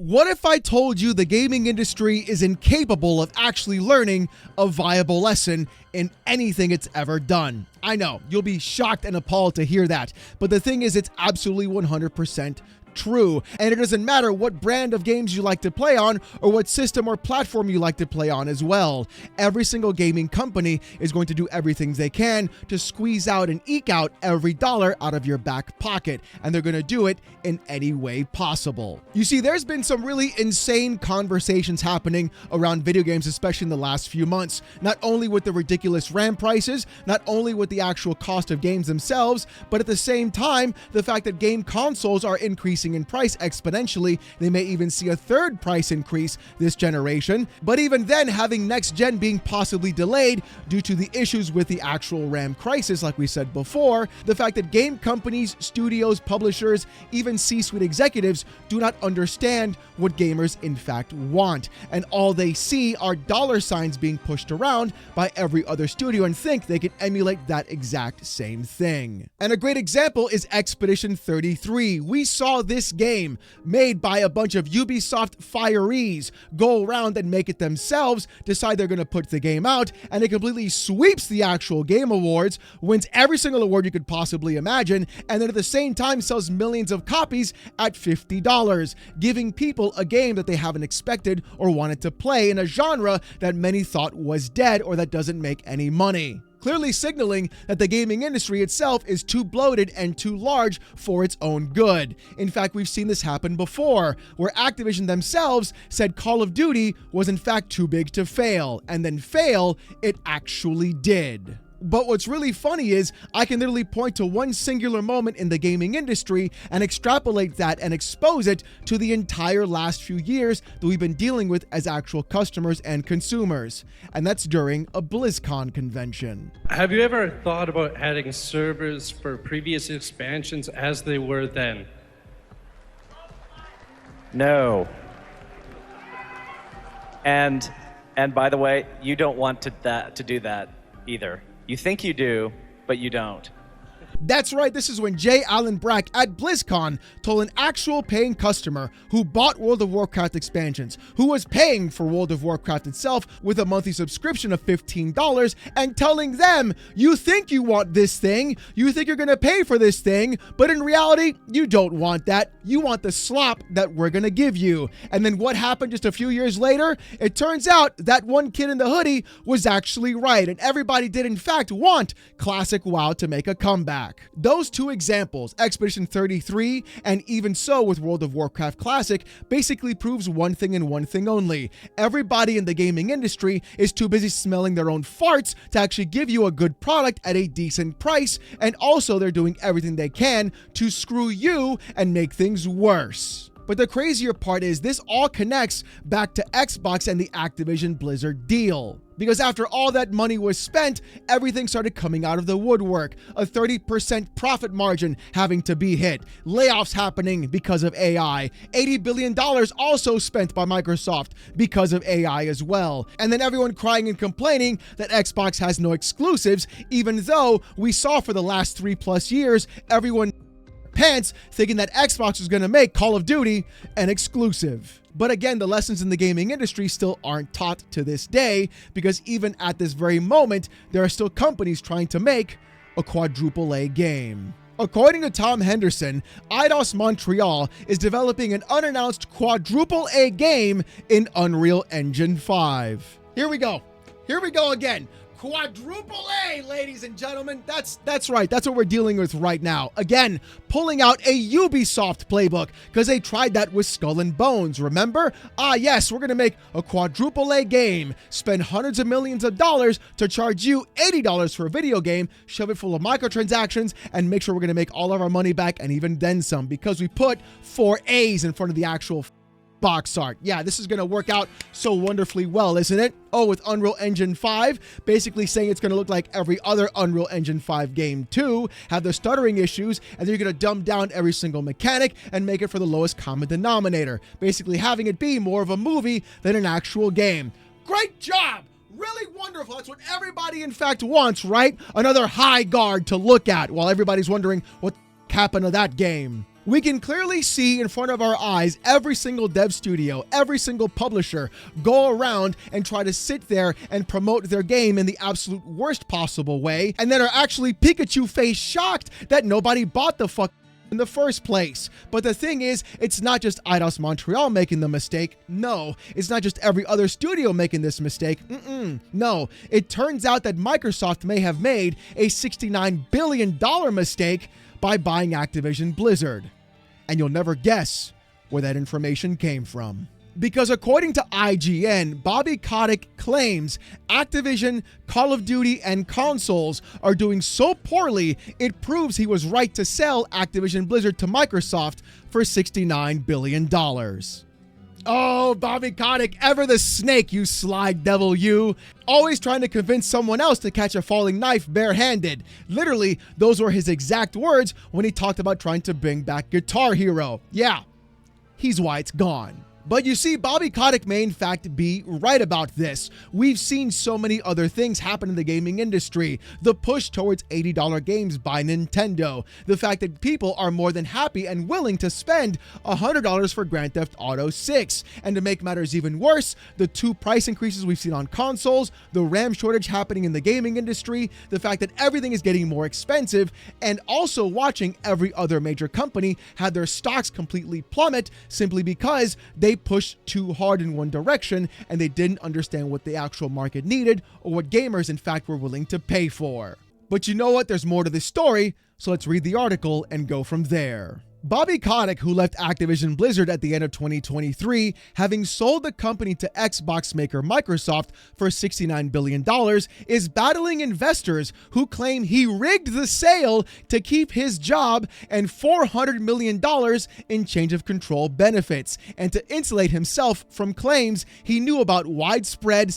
What if I told you the gaming industry is incapable of actually learning a viable lesson in anything it's ever done? I know, you'll be shocked and appalled to hear that, but the thing is, it's absolutely 100% true. And it doesn't matter what brand of games you like to play on or what system or platform you like to play on as well. Every single gaming company is going to do everything they can to squeeze out and eke out every dollar out of your back pocket, and they're going to do it in any way possible. You see, there's been some really insane conversations happening around video games, especially in the last few months, not only with the ridiculous RAM prices, not only with the actual cost of games themselves, but at the same time, the fact that game consoles are increasing in price exponentially. They may even see a third price increase this generation, but even then, having next gen being possibly delayed due to the issues with the actual RAM crisis, like we said before, the fact that game companies, studios, publishers, even C-suite executives do not understand what gamers in fact want, and all they see are dollar signs being pushed around by every other studio and think they can emulate that exact same thing. And a great example is Expedition 33. We saw this game made by a bunch of Ubisoft firees go around and make it themselves, decide they're going to put the game out, and it completely sweeps the actual game awards, wins every single award you could possibly imagine, and then at the same time sells millions of copies at $50, giving people a game that they haven't expected or wanted to play in a genre that many thought was dead or that doesn't make any money, clearly signaling that the gaming industry itself is too bloated and too large for its own good. In fact, we've seen this happen before, where Activision themselves said Call of Duty was in fact too big to fail, and then fail, it actually did. But what's really funny is I can literally point to one singular moment in the gaming industry and extrapolate that and expose it to the entire last few years that we've been dealing with as actual customers and consumers. And that's during a BlizzCon convention. Have you ever thought about adding servers for previous expansions as they were then? No. And by the way, you don't want to do that either. You think you do, but you don't. That's right, this is when J. Allen Brack at BlizzCon told an actual paying customer who bought World of Warcraft expansions, who was paying for World of Warcraft itself with a monthly subscription of $15, and telling them, you think you want this thing, you think you're gonna pay for this thing, but in reality, you don't want that. You want the slop that we're gonna give you. And then what happened just a few years later? It turns out that one kid in the hoodie was actually right, and everybody did in fact want classic WoW to make a comeback. Those two examples, Expedition 33 and even so with World of Warcraft Classic, basically proves one thing and one thing only. Everybody in the gaming industry is too busy smelling their own farts to actually give you a good product at a decent price, and also they're doing everything they can to screw you and make things worse. But the crazier part is this all connects back to Xbox and the Activision Blizzard deal. Because after all that money was spent, everything started coming out of the woodwork. A 30% profit margin having to be hit. Layoffs happening because of AI. $80 billion also spent by Microsoft because of AI as well. And then everyone crying and complaining that Xbox has no exclusives, even though we saw for the last 3+ years, everyone pants thinking that Xbox was going to make Call of Duty an exclusive. But again, the lessons in the gaming industry still aren't taught to this day, because even at this very moment, there are still companies trying to make a quadruple A game. According to Tom Henderson, Eidos Montreal is developing an unannounced quadruple A game in Unreal Engine 5. Here we go again. Quadruple A, ladies and gentlemen. That's right. That's what we're dealing with right now. Again, pulling out a Ubisoft playbook because they tried that with Skull and Bones. Remember? Yes, we're going to make a quadruple A game, spend hundreds of millions of dollars to charge you $80 for a video game, shove it full of microtransactions, and make sure we're going to make all of our money back and even then some, because we put 4 A's in front of the actual box art. Yeah, this is going to work out so wonderfully well, isn't it? Oh, with Unreal Engine 5, basically saying it's going to look like every other Unreal Engine 5 game too, have the stuttering issues, and then you're going to dumb down every single mechanic and make it for the lowest common denominator, basically having it be more of a movie than an actual game. Great job! Really wonderful. That's what everybody in fact wants, right? Another high guard to look at while everybody's wondering what happened to that game. We can clearly see in front of our eyes every single dev studio, every single publisher go around and try to sit there and promote their game in the absolute worst possible way, and then are actually Pikachu face shocked that nobody bought the fuck in the first place. But the thing is, it's not just Eidos Montreal making the mistake. No, it's not just every other studio making this mistake. No, it turns out that Microsoft may have made a $69 billion mistake by buying Activision Blizzard. And you'll never guess where that information came from. Because according to IGN, Bobby Kotick claims Activision, Call of Duty, and consoles are doing so poorly, it proves he was right to sell Activision Blizzard to Microsoft for $69 billion. Oh, Bobby Kotick, ever the snake, you sly devil, you. Always trying to convince someone else to catch a falling knife barehanded. Literally, those were his exact words when he talked about trying to bring back Guitar Hero. Yeah, he's why it's gone. But you see, Bobby Kotick may in fact be right about this. We've seen so many other things happen in the gaming industry. The push towards $80 games by Nintendo. The fact that people are more than happy and willing to spend $100 for Grand Theft Auto 6. And to make matters even worse, the 2 price increases we've seen on consoles, the RAM shortage happening in the gaming industry, the fact that everything is getting more expensive, and also watching every other major company have their stocks completely plummet simply because they pushed too hard in one direction and they didn't understand what the actual market needed or what gamers in fact were willing to pay for. But you know what? There's more to this story, so let's read the article and go from there. Bobby Kotick, who left Activision Blizzard at the end of 2023, having sold the company to Xbox maker Microsoft for $69 billion, is battling investors who claim he rigged the sale to keep his job and $400 million in change of control benefits, and to insulate himself from claims he knew about widespread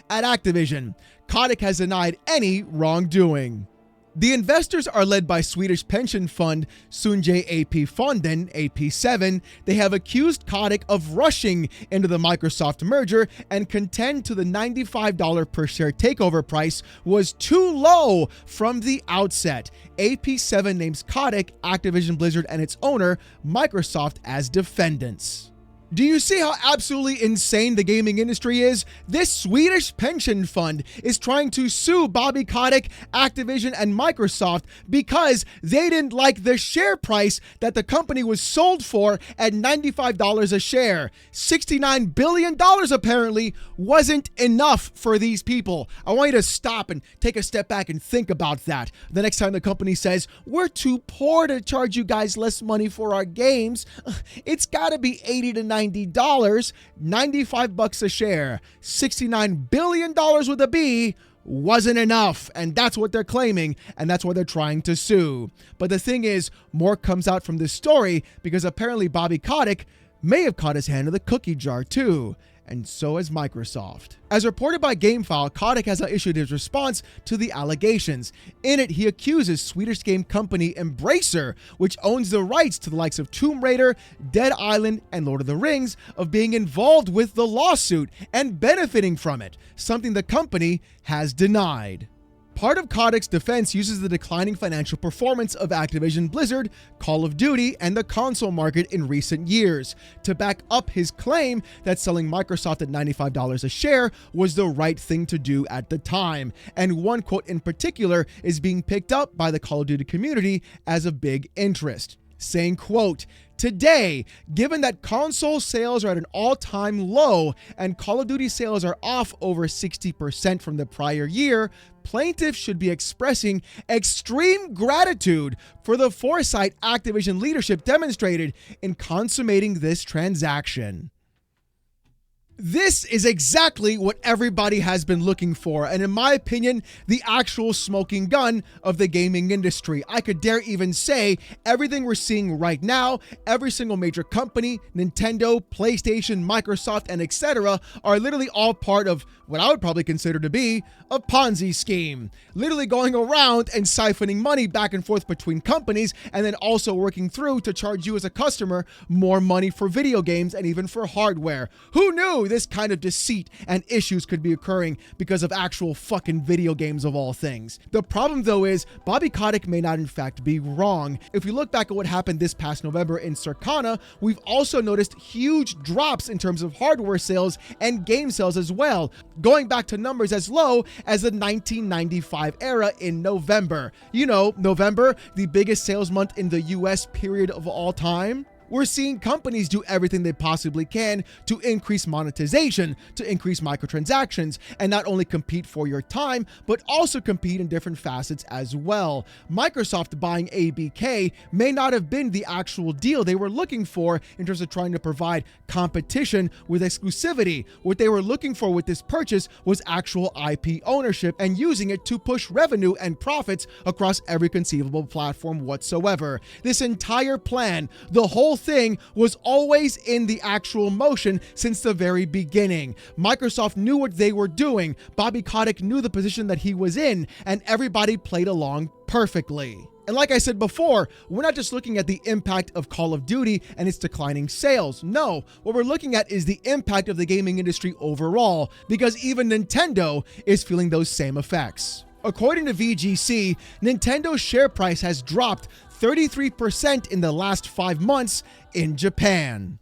at Activision. Kotick has denied any wrongdoing. The investors are led by Swedish pension fund Sundje AP Fonden, AP7. They have accused Kotick of rushing into the Microsoft merger and contend to the $95 per share takeover price was too low from the outset. AP7 names Kotick, Activision Blizzard, and its owner, Microsoft, as defendants. Do you see how absolutely insane the gaming industry is? This Swedish pension fund is trying to sue Bobby Kotick, Activision, and Microsoft because they didn't like the share price that the company was sold for at $95 a share. $69 billion apparently wasn't enough for these people. I want you to stop and take a step back and think about that. The next time the company says, we're too poor to charge you guys less money for our games, it's gotta be $80 to $90, $95 a share, $69 billion with a B wasn't enough. And that's what they're claiming. And that's why they're trying to sue. But the thing is, more comes out from this story because apparently Bobby Kotick may have caught his hand in the cookie jar too. And so has Microsoft. As reported by GameFile, Kotick has now issued his response to the allegations. In it, he accuses Swedish game company Embracer, which owns the rights to the likes of Tomb Raider, Dead Island, and Lord of the Rings, of being involved with the lawsuit and benefiting from it, something the company has denied. Part of Kotick's defense uses the declining financial performance of Activision Blizzard, Call of Duty, and the console market in recent years to back up his claim that selling Microsoft at $95 a share was the right thing to do at the time. And one quote in particular is being picked up by the Call of Duty community as a big interest, saying, quote, "Today, given that console sales are at an all-time low and Call of Duty sales are off over 60% from the prior year, plaintiffs should be expressing extreme gratitude for the foresight Activision leadership demonstrated in consummating this transaction." This is exactly what everybody has been looking for, and in my opinion, the actual smoking gun of the gaming industry. I could dare even say everything we're seeing right now, every single major company, Nintendo, PlayStation, Microsoft, and etc. are literally all part of what I would probably consider to be a Ponzi scheme. Literally going around and siphoning money back and forth between companies and then also working through to charge you as a customer more money for video games and even for hardware. Who knew this kind of deceit and issues could be occurring because of actual fucking video games of all things. The problem though is Bobby Kotick may not in fact be wrong. If we look back at what happened this past November in Circana, we've also noticed huge drops in terms of hardware sales and game sales as well, going back to numbers as low as the 1995 era in November. You know, November, the biggest sales month in the US period of all time. We're seeing companies do everything they possibly can to increase monetization, to increase microtransactions, and not only compete for your time, but also compete in different facets as well. Microsoft buying ABK may not have been the actual deal they were looking for in terms of trying to provide competition with exclusivity. What they were looking for with this purchase was actual IP ownership and using it to push revenue and profits across every conceivable platform whatsoever. This entire plan, the whole thing, was always in the actual motion since the very beginning. Microsoft knew what they were doing, Bobby Kotick knew the position that he was in, and everybody played along perfectly. And like I said before, we're not just looking at the impact of Call of Duty and its declining sales. No, what we're looking at is the impact of the gaming industry overall, because even Nintendo is feeling those same effects. According to VGC, Nintendo's share price has dropped 33% in the last 5 months in Japan.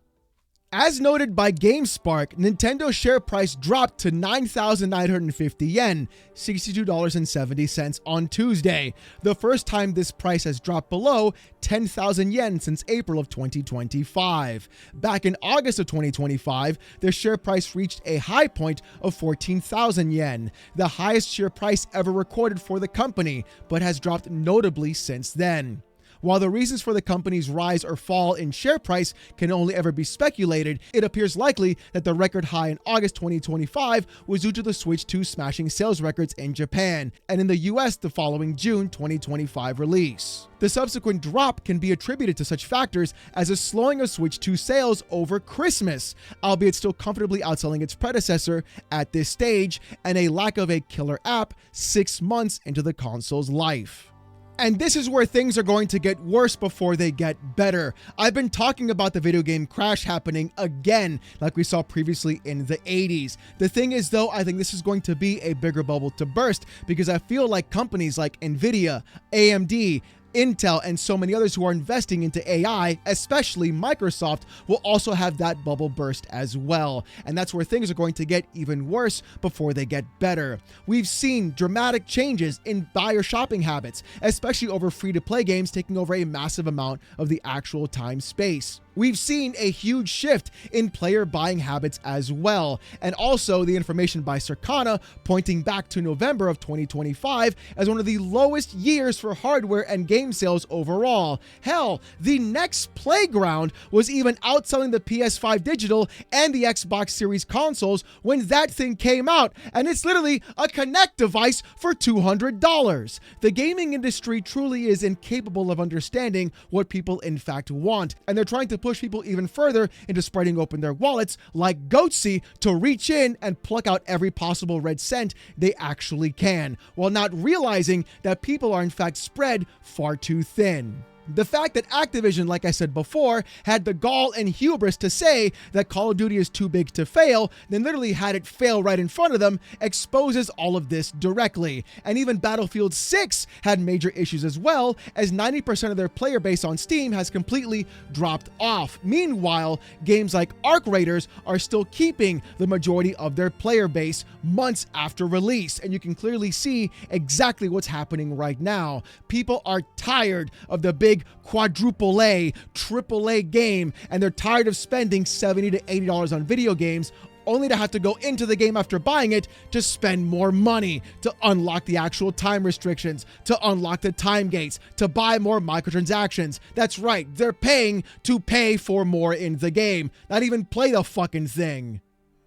As noted by GameSpark, Nintendo's share price dropped to 9,950 yen, $62.70 on Tuesday, the first time this price has dropped below 10,000 yen since April of 2025. Back in August of 2025, their share price reached a high point of 14,000 yen, the highest share price ever recorded for the company, but has dropped notably since then. While the reasons for the company's rise or fall in share price can only ever be speculated, it appears likely that the record high in August 2025 was due to the Switch 2 smashing sales records in Japan, and in the US the following June 2025 release. The subsequent drop can be attributed to such factors as a slowing of Switch 2 sales over Christmas, albeit still comfortably outselling its predecessor at this stage, and a lack of a killer app 6 months into the console's life. And this is where things are going to get worse before they get better. I've been talking about the video game crash happening again, like we saw previously in the 80s. The thing is though, I think this is going to be a bigger bubble to burst because I feel like companies like Nvidia, AMD, Intel, and so many others who are investing into AI, especially Microsoft, will also have that bubble burst as well. And that's where things are going to get even worse before they get better. We've seen dramatic changes in buyer shopping habits, especially over free-to-play games taking over a massive amount of the actual time space. We've seen a huge shift in player buying habits as well, and also the information by Circana pointing back to November of 2025 as one of the lowest years for hardware and game sales overall. Hell, the next Playground was even outselling the PS5 digital and the Xbox Series consoles when that thing came out, and it's literally a Kinect device for $200. The gaming industry truly is incapable of understanding what people in fact want, and they're trying to push people even further into spreading open their wallets like Goatsy to reach in and pluck out every possible red cent they actually can, while not realizing that people are in fact spread far too thin. The fact that Activision, like I said before, had the gall and hubris to say that Call of Duty is too big to fail, then literally had it fail right in front of them, exposes all of this directly. And even Battlefield 6 had major issues as well, as 90% of their player base on Steam has completely dropped off. Meanwhile, games like Arc Raiders are still keeping the majority of their player base months after release, and you can clearly see exactly what's happening right now. People are tired of the big quadruple A, triple A game, and they're tired of spending $70 to $80 on video games only to have to go into the game after buying it to spend more money, to unlock the actual time restrictions, to unlock the time gates, to buy more microtransactions. That's right, they're paying to pay for more in the game, not even play the fucking thing.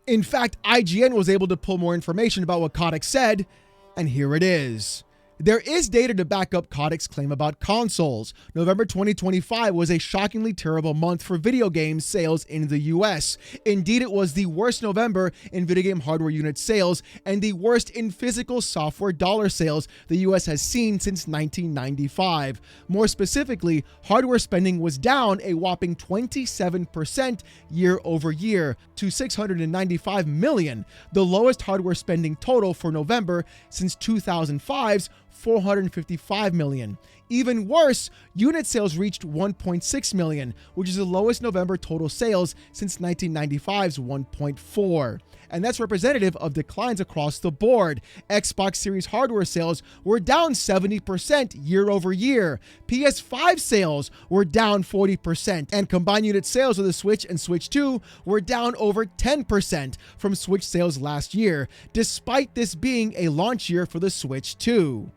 In fact, IGN was able to pull more information about what Kotick said, and here it is. There is data to back up Kotick's claim about consoles. November 2025 was a shockingly terrible month for video game sales in the US. Indeed, it was the worst November in video game hardware unit sales and the worst in physical software dollar sales the US has seen since 1995. More specifically, hardware spending was down a whopping 27% year over year to $695 million, the lowest hardware spending total for November since 2005's $455 million. Even worse, unit sales reached 1.6 million, which is the lowest November total sales since 1995's 1.4. And that's representative of declines across the board. Xbox Series hardware sales were down 70% year over year. PS5 sales were down 40%, and combined unit sales of the Switch and Switch 2 were down over 10% from Switch sales last year, despite this being a launch year for the Switch 2.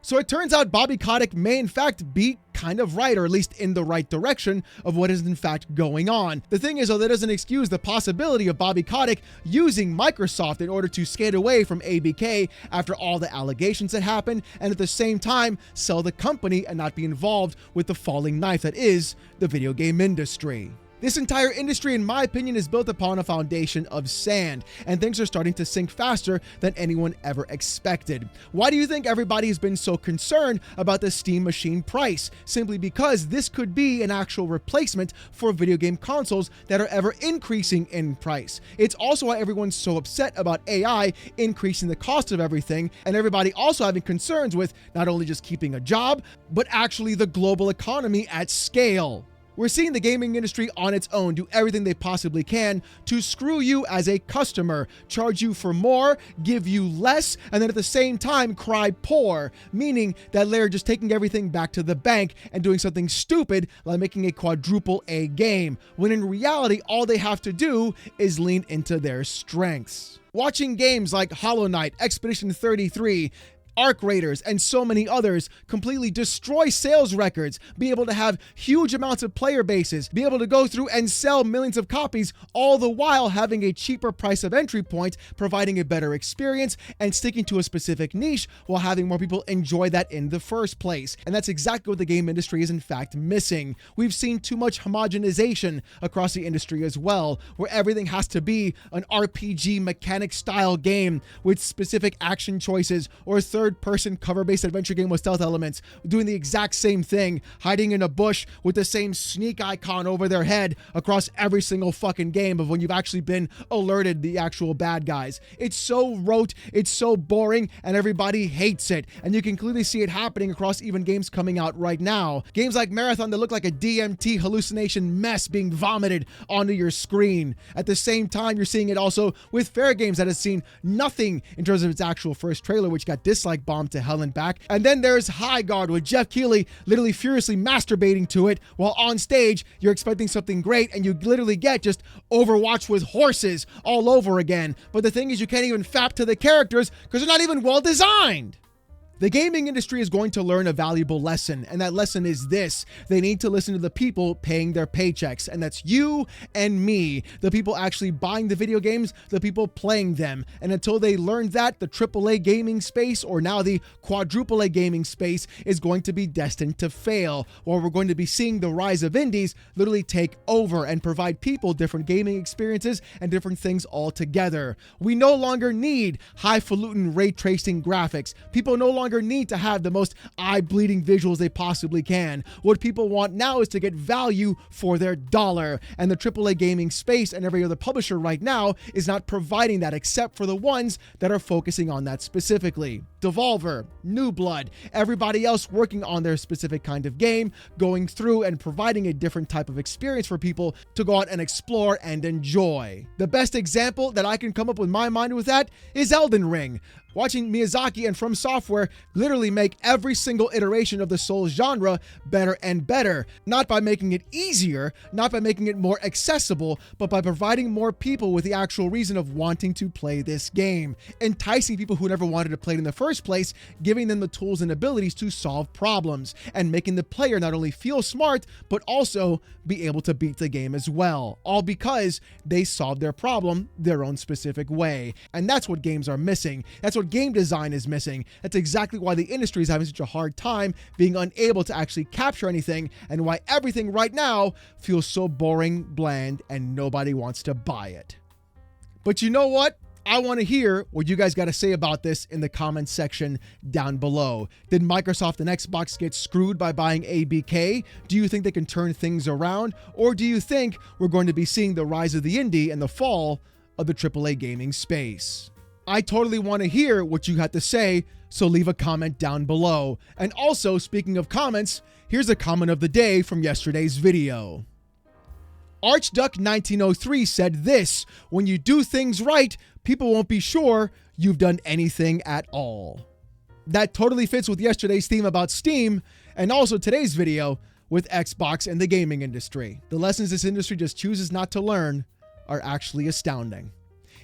So it turns out Bobby Kotick may in fact be kind of right, or at least in the right direction of what is in fact going on. The thing is, though, that doesn't excuse the possibility of Bobby Kotick using Microsoft in order to skate away from ABK after all the allegations that happened, and at the same time sell the company and not be involved with the falling knife that is the video game industry. This entire industry, in my opinion, is built upon a foundation of sand, and things are starting to sink faster than anyone ever expected. Why do you think everybody has been so concerned about the Steam Machine price? Simply because this could be an actual replacement for video game consoles that are ever increasing in price. It's also why everyone's so upset about AI increasing the cost of everything, and everybody also having concerns with not only just keeping a job, but actually the global economy at scale. We're seeing the gaming industry on its own do everything they possibly can to screw you as a customer, charge you for more, give you less, and then at the same time cry poor, meaning that they're just taking everything back to the bank and doing something stupid like making a quadruple A game, when in reality all they have to do is lean into their strengths. Watching games like Hollow Knight, Expedition 33, Arc Raiders, and so many others completely destroy sales records, be able to have huge amounts of player bases, be able to go through and sell millions of copies, all the while having a cheaper price of entry point, providing a better experience, and sticking to a specific niche while having more people enjoy that in the first place. And that's exactly what the game industry is in fact missing. We've seen too much homogenization across the industry as well, where everything has to be an RPG mechanic style game with specific action choices, or third-person cover-based adventure game with stealth elements, doing the exact same thing, hiding in a bush with the same sneak icon over their head across every single fucking game of when you've actually been alerted the actual bad guys. It's so rote, it's so boring, and everybody hates it. And you can clearly see it happening across even games coming out right now. Games like Marathon that look like a DMT hallucination mess being vomited onto your screen. At the same time, you're seeing it also with Fair Games that has seen nothing in terms of its actual first trailer, which got disliked bomb to hell and back. And then there's High Guard with Jeff Keighley literally furiously masturbating to it while on stage you're expecting something great and you literally get just Overwatch with horses all over again. But the thing is, you can't even fap to the characters because they're not even well designed. The gaming industry is going to learn a valuable lesson, and that lesson is this: they need to listen to the people paying their paychecks, and that's you and me, the people actually buying the video games, the people playing them. And until they learn that, the AAA gaming space, or now the quadruple A gaming space, is going to be destined to fail, or we're going to be seeing the rise of indies literally take over and provide people different gaming experiences and different things altogether. We no longer need highfalutin ray tracing graphics. People no longer need to have the most eye-bleeding visuals they possibly can. What people want now is to get value for their dollar, and the AAA gaming space and every other publisher right now is not providing that, except for the ones that are focusing on that specifically. Devolver, New Blood, everybody else working on their specific kind of game, going through and providing a different type of experience for people to go out and explore and enjoy. The best example that I can come up with in my mind with that is Elden Ring. Watching Miyazaki and From Software literally make every single iteration of the Souls genre better and better, not by making it easier, not by making it more accessible, but by providing more people with the actual reason of wanting to play this game, enticing people who never wanted to play it in the first place, giving them the tools and abilities to solve problems, and making the player not only feel smart, but also be able to beat the game as well, all because they solved their problem their own specific way. And that's what games are missing. That's what what game design is missing. That's exactly why the industry is having such a hard time being unable to actually capture anything, and why everything right now feels so boring, bland, and nobody wants to buy it. But you know what? I want to hear what you guys got to say about this in the comments section down below. Did Microsoft and Xbox get screwed by buying ABK? Do you think they can turn things around? Or do you think we're going to be seeing the rise of the indie and the fall of the AAA gaming space? I totally want to hear what you had to say, so leave a comment down below. And also, speaking of comments, here's a comment of the day from yesterday's video. Archduck1903 said this: "When you do things right, people won't be sure you've done anything at all." That totally fits with yesterday's theme about Steam, and also today's video with Xbox and the gaming industry. The lessons this industry just chooses not to learn are actually astounding.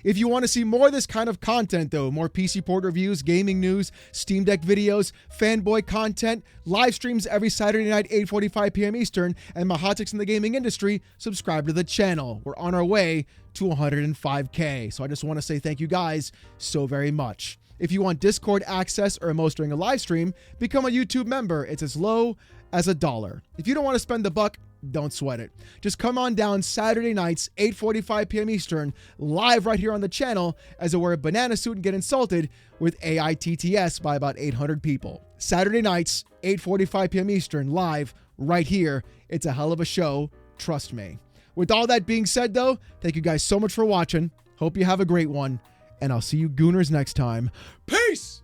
If you want to see more of this kind of content though, more PC port reviews, gaming news, Steam Deck videos, fanboy content, live streams every Saturday night, 8:45 p.m. Eastern, and my hot takes in the gaming industry, subscribe to the channel. We're on our way to 105K. So I just want to say thank you guys so very much. If you want Discord access or emotes during a live stream, become a YouTube member. It's as low as $1. If you don't want to spend the buck, don't sweat it. Just come on down Saturday nights, 8:45 p.m. Eastern, live right here on the channel as I wear a banana suit and get insulted with AITTS by about 800 people. Saturday nights, 8:45 p.m. Eastern, live right here. It's a hell of a show, trust me. With all that being said though, thank you guys so much for watching. Hope you have a great one, and I'll see you gooners next time. Peace!